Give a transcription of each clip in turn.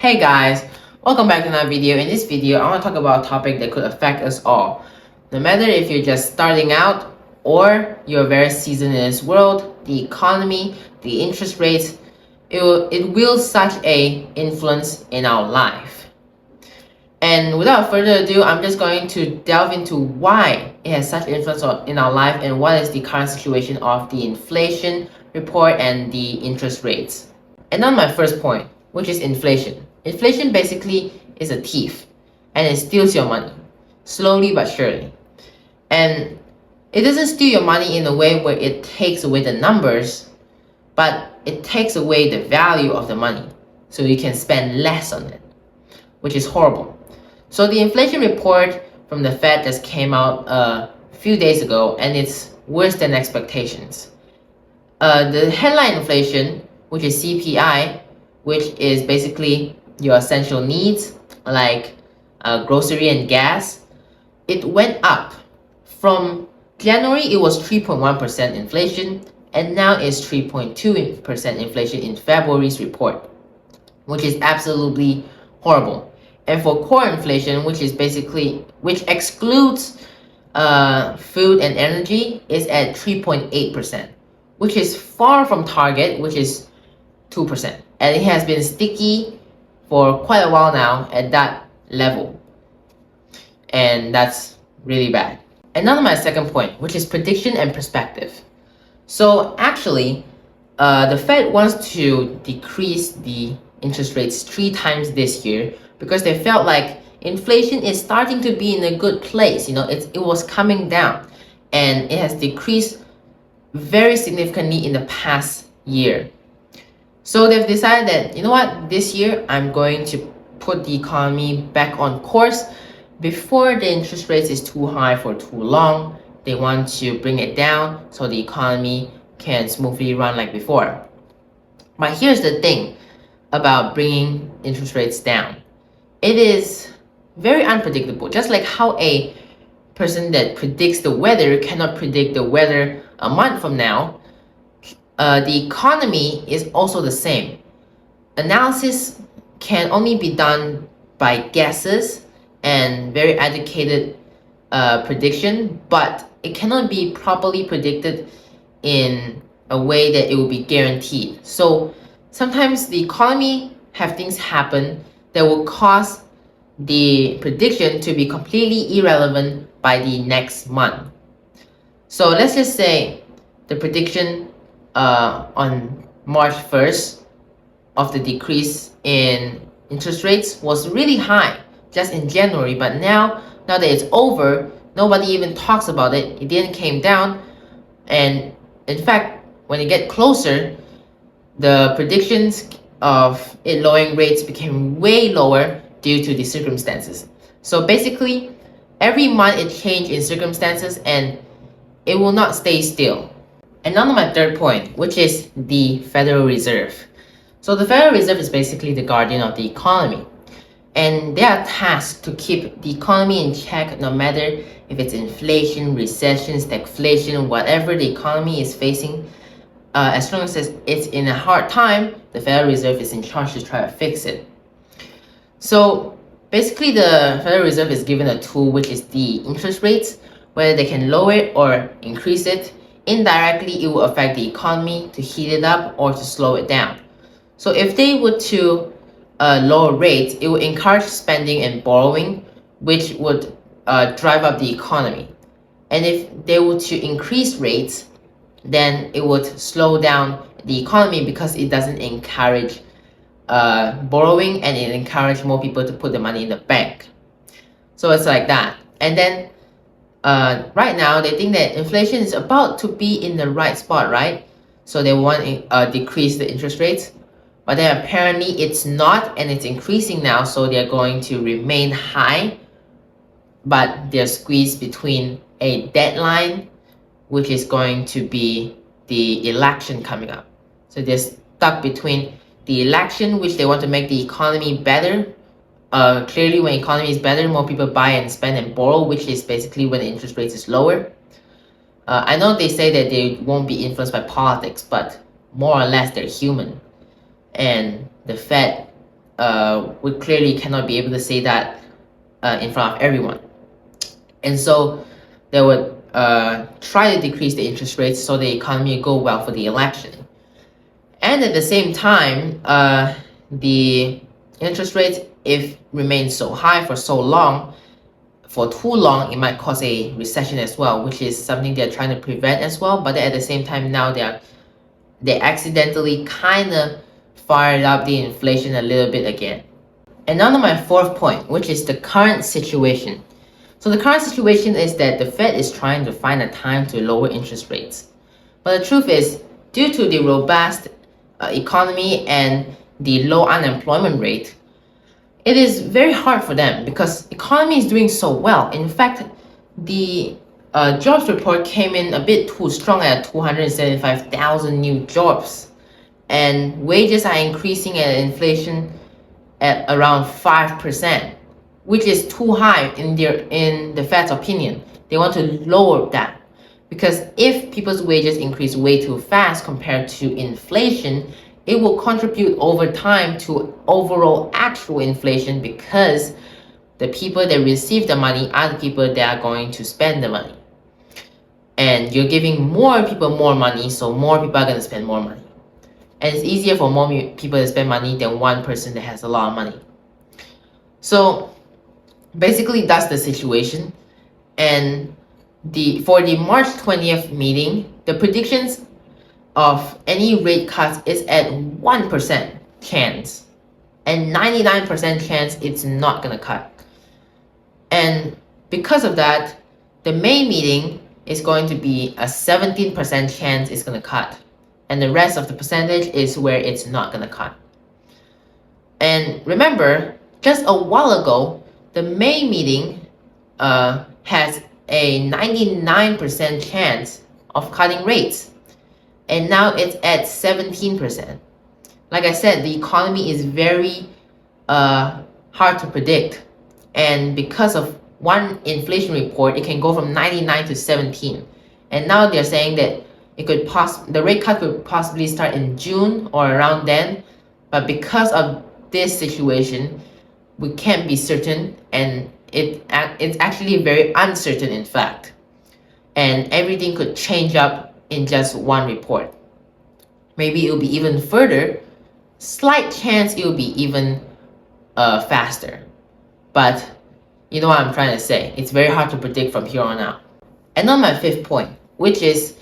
Hey guys, welcome back to another video. In this video, I want to talk about a topic that could affect us all. No matter if you're just starting out or you're very seasoned in this world, the economy, the interest rates, it will such a influence in our life. And without further ado, I'm just going to delve into why it has such influence in our life and what is the current situation of the inflation report and the interest rates. And on my first point, which is inflation. Inflation basically is a thief and it steals your money, slowly but surely. And it doesn't steal your money in a way where it takes away the numbers, but it takes away the value of the money, so you can spend less on it, which is horrible. So the inflation report from the Fed just came out a few days ago, and it's worse than expectations. The headline inflation, which is CPI, which is basically your essential needs like grocery and gas, it went up. From January, it was 3.1% inflation, and now it's 3.2% inflation in February's report, which is absolutely horrible. And for core inflation, which excludes food and energy, is at 3.8%, which is far from target, which is 2%. And it has been sticky for quite a while now at that level. And that's really bad. And now to my second point, which is prediction and perspective. So actually, the Fed wants to decrease the interest rates 3 times this year because they felt like inflation is starting to be in a good place. It was coming down, and it has decreased very significantly in the past year. So they've decided that, this year I'm going to put the economy back on course. Before the interest rates is too high for too long, they want to bring it down so the economy can smoothly run like before. But here's the thing about bringing interest rates down. It is very unpredictable. Just like how a person that predicts the weather cannot predict the weather a month from now, the economy is also the same. Analysis can only be done by guesses and very educated prediction, but it cannot be properly predicted in a way that it will be guaranteed. So sometimes the economy have things happen that will cause the prediction to be completely irrelevant by the next month. So let's just say the prediction on March 1st of the decrease in interest rates was really high just in January, but now that it's over, nobody even talks about it. It didn't came down, and in fact, when it get closer, the predictions of it lowering rates became way lower due to the circumstances. So basically, every month it changed in circumstances, and it will not stay still. And now to my third point, which is the Federal Reserve. So the Federal Reserve is basically the guardian of the economy, and they are tasked to keep the economy in check no matter if it's inflation, recession, stagflation, whatever the economy is facing. As long as it's in a hard time, the Federal Reserve is in charge to try to fix it. So basically, the Federal Reserve is given a tool, which is the interest rates, whether they can lower it or increase it. Indirectly, it will affect the economy to heat it up or to slow it down. So if they were to lower rates, it would encourage spending and borrowing, which would drive up the economy. And if they were to increase rates, then it would slow down the economy because it doesn't encourage borrowing, and it encourages more people to put the money in the bank. So it's like that. And then right now, they think that inflation is about to be in the right spot, right? So they want to decrease the interest rates. But then apparently it's not, and it's increasing now, so they're going to remain high. But they're squeezed between a deadline, which is going to be the election coming up. So they're stuck between the election, which they want to make the economy better. Clearly, when economy is better, more people buy and spend and borrow, which is basically when the interest rate is lower. I know they say that they won't be influenced by politics, but more or less they're human. And the Fed we clearly cannot be able to say that in front of everyone. And so they would try to decrease the interest rates so the economy would go well for the election. And at the same time, the interest rates, if remain so high for so long, for too long, it might cause a recession as well, which is something they're trying to prevent as well. But at the same time, now they accidentally kind of fired up the inflation a little bit again. And now to my fourth point, which is the current situation. So the current situation is that the Fed is trying to find a time to lower interest rates. But the truth is, due to the robust economy and the low unemployment rate, it is very hard for them because economy is doing so well. In fact, the jobs report came in a bit too strong at 275,000 new jobs, and wages are increasing and inflation at around 5%, which is too high in the Fed's opinion. They want to lower that because if people's wages increase way too fast compared to inflation, it will contribute over time to overall actual inflation because the people that receive the money are the people that are going to spend the money. And you're giving more people more money, so more people are going to spend more money. And it's easier for more people to spend money than one person that has a lot of money. So basically that's the situation. And for the March 20th meeting, the predictions of any rate cuts is at 1% chance and 99% chance it's not going to cut. And because of that, the May meeting is going to be a 17% chance it's going to cut, and the rest of the percentage is where it's not going to cut. And remember, just a while ago, the May meeting has a 99% chance of cutting rates, and now it's at 17%. Like I said, the economy is very hard to predict, and because of one inflation report, it can go from 99 to 17. And now they're saying that the rate cut could possibly start in June or around then, but because of this situation, we can't be certain, and it's actually very uncertain in fact, and everything could change up in just one report. Maybe it will be even further, slight chance it will be even faster, but you know what I'm trying to say. It's very hard to predict from here on out. And on my fifth point, which is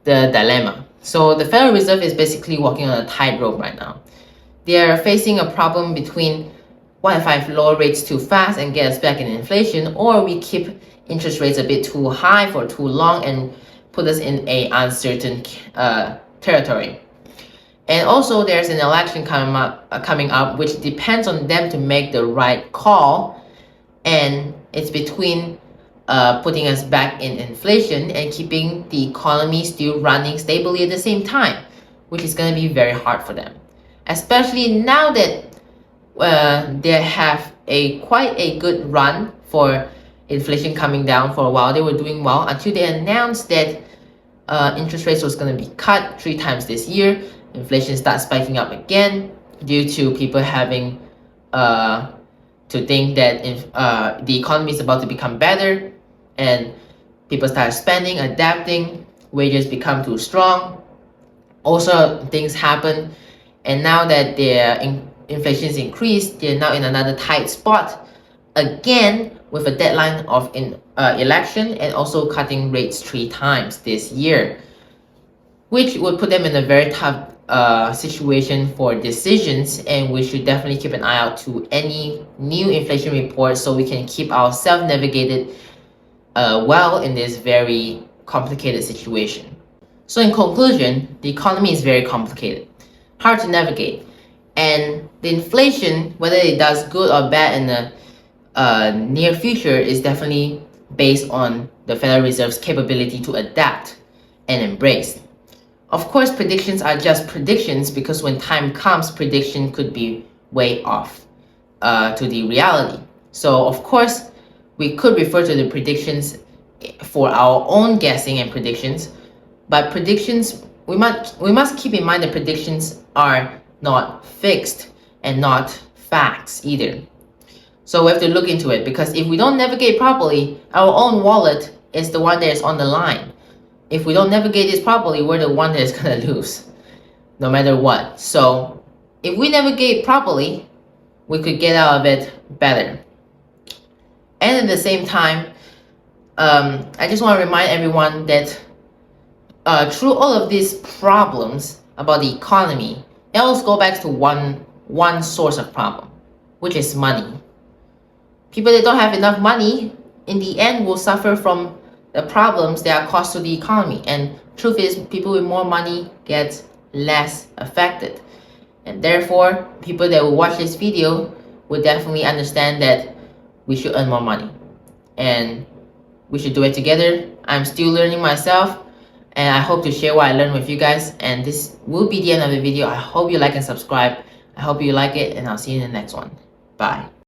the dilemma. So the Federal Reserve is basically walking on a tightrope right now. They are facing a problem between what if I lower rates too fast and get us back in inflation, or we keep interest rates a bit too high for too long and put us in a uncertain territory. And also there's an election coming up, which depends on them to make the right call, and it's between putting us back in inflation and keeping the economy still running stably at the same time, which is going to be very hard for them, especially now that they have quite a good run for inflation coming down. For a while they were doing well until they announced that interest rates was going to be cut 3 times this year. Inflation starts spiking up again due to people having to think that if the economy is about to become better, and people start spending, adapting, wages become too strong, also things happen, and now that their inflation is increased, they're now in another tight spot again with a deadline of election, and also cutting rates 3 times this year, which would put them in a very tough situation for decisions. And we should definitely keep an eye out to any new inflation reports so we can keep ourselves navigated well in this very complicated situation. So in conclusion, the economy is very complicated, hard to navigate, and the inflation, whether it does good or bad in the near future, is definitely based on the Federal Reserve's capability to adapt and embrace. Of course, predictions are just predictions because when time comes, prediction could be way off to the reality. So of course, we could refer to the predictions for our own guessing and predictions, but predictions, we must keep in mind that predictions are not fixed and not facts either. So we have to look into it, because if we don't navigate properly, our own wallet is the one that is on the line. If we don't navigate this properly, we're the one that is gonna lose, no matter what. So if we navigate properly, we could get out of it better. And at the same time, I just want to remind everyone that through all of these problems about the economy, it always goes back to one source of problem, which is money. People that don't have enough money, in the end, will suffer from the problems that are caused to the economy. And truth is, people with more money get less affected. And therefore, people that will watch this video will definitely understand that we should earn more money. And we should do it together. I'm still learning myself, and I hope to share what I learned with you guys. And this will be the end of the video. I hope you like and subscribe. I hope you like it, and I'll see you in the next one. Bye.